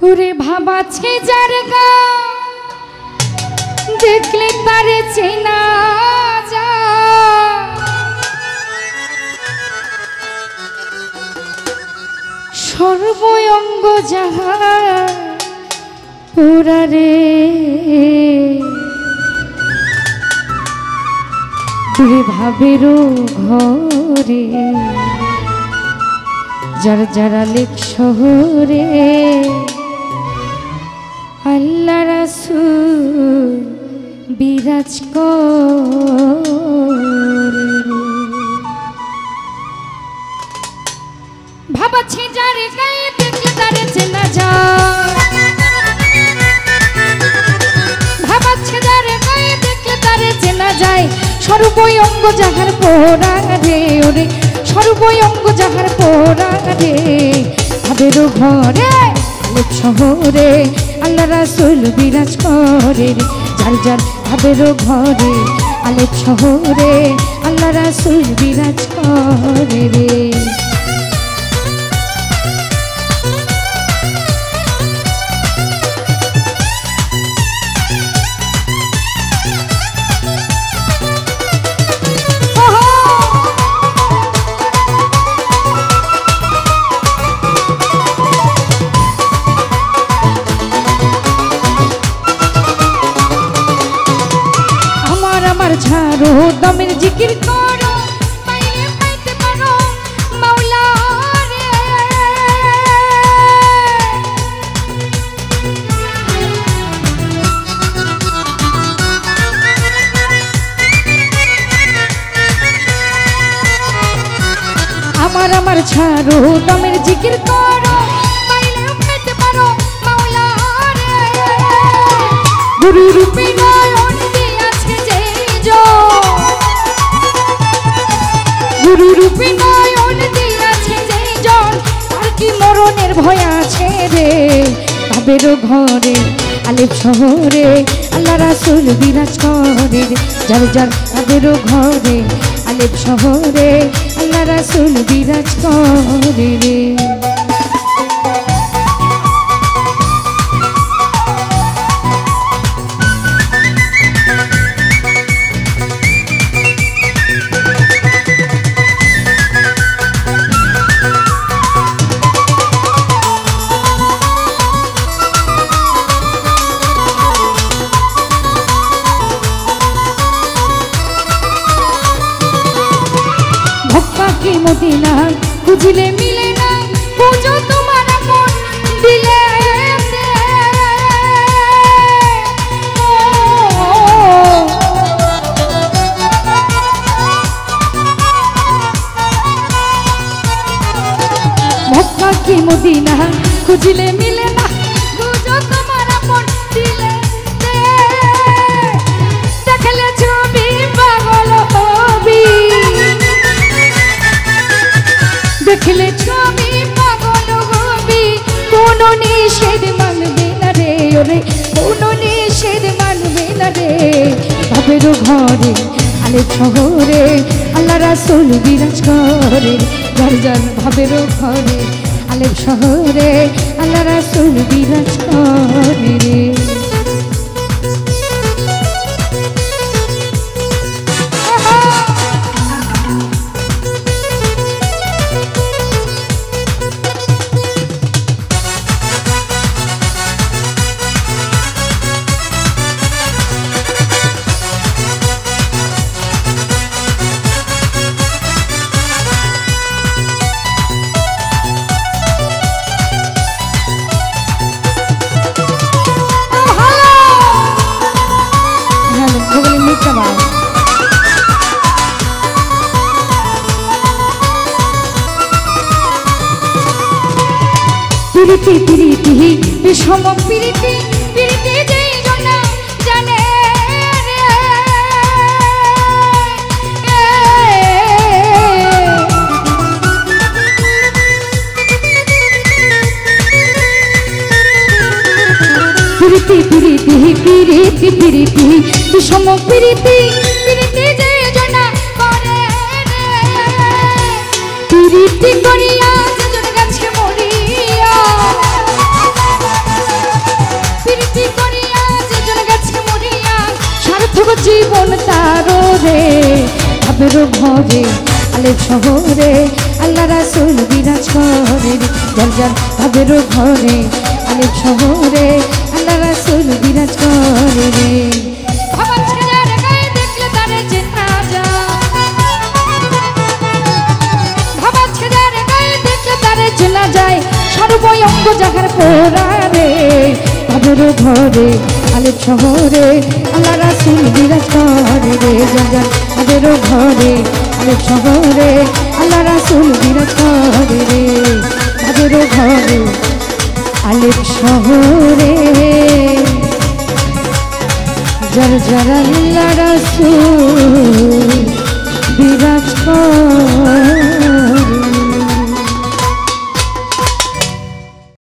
ওরে ভাবাছে যার গা দেখলে তারে চেনা যায়, সর্বঙ্গ যাহা পুরারে দূরে ভাবেরও ঘরে যার যারা লেখ শহরে আল্লাহ রাসূল বিরাজ করে। ভাবাছে যার গায়ে দেখলে তারে চেনা যায়, ভাবাছে যার গায়ে দেখলে তারে চেনা যায়, সর্বঙ্গ যাহার পোড়া রে ওরে সর্বঙ্গ যাহার পোড়া রে ভাবেরও ঘরে লেখ শহরে আল্লাহ রাসূল বিরাজ করে রে, যার যার ভাবেরও ঘরে আলেপ শহরে আল্লাহ রাসূল বিরাজ করে রে। ঝাড়ো দমের জিকির করো পাইলে পাইতে পারো মাওলা রে, আমার ঝাড়ো দমের জিকির করো পাইলে পাইতে পারো মাওলা রে, গুরু রূপে নয়ন গুরু রূপে নয়ন দিয়াছে যেই জন আর কি মরণের ভয় আছে রে, ভাবেরও ঘরে আলেপ শহরে আল্লাহ রাসূল বিরাজ করে রে, যার যার ভাবেরও ঘরে আলেপ শহরে আল্লাহ রাসূল বিরাজ করে রে। মদিনা খুঁজলে মিলে না পুজো তোমার মন দিলে মক্কা কি মদিনা খুঁজলে মিলে না পুজো তোমার মন দিলে দেখলে ছবি পাগল হবি, দেখলে ছবি পাগল হবি, কোনো নিষেধ মানবে না রে ওরে কোনো নিষেধ মানবে না রে, ভাবেরও ঘরে আলেপ শহরে আল্লাহ রাসূল বিরাজ করে, যার যার ভাবেরও ঘরে আলেপ শহরে আল্লাহ রাসূল বিরাজ করে রে। প্রীতি প্রীতি বিষম প্রীতি প্রীতি যেই জনা জানে রে, প্রীতি প্রীতি প্রীতি প্রীতি বিষম প্রীতি প্রীতি যেই জনা করে রে, প্রীতি করিয়া যেজন গাছে মরিয়া ভাবের ঘরে আলেপ শহরে আল্লাহ রাসূল বিরাজ করে রে জল জল ভাবের ঘরে আলেপ শহরে আল্লাহ রাসূল বিরাজ করে রে ভাবার ছেলের গায়ে দেখলে তারে চেনা যায় ভাবার ছেলের গায়ে দেখলে তারে চেনা যায় সর্বঙ্গ যাহার পোড়া রে ভাবের ঘরে আলেপ শহরে আল্লাহ রাসূল বিরাজ করে রে জল জল ভাবের ঘরে আলেপ শহরে আল্লাহ রাসূল বিরাজ করে রে ভাবের ঘরে আলেপ শহরে জল জল আল্লাহ রাসূল বিরাজ করে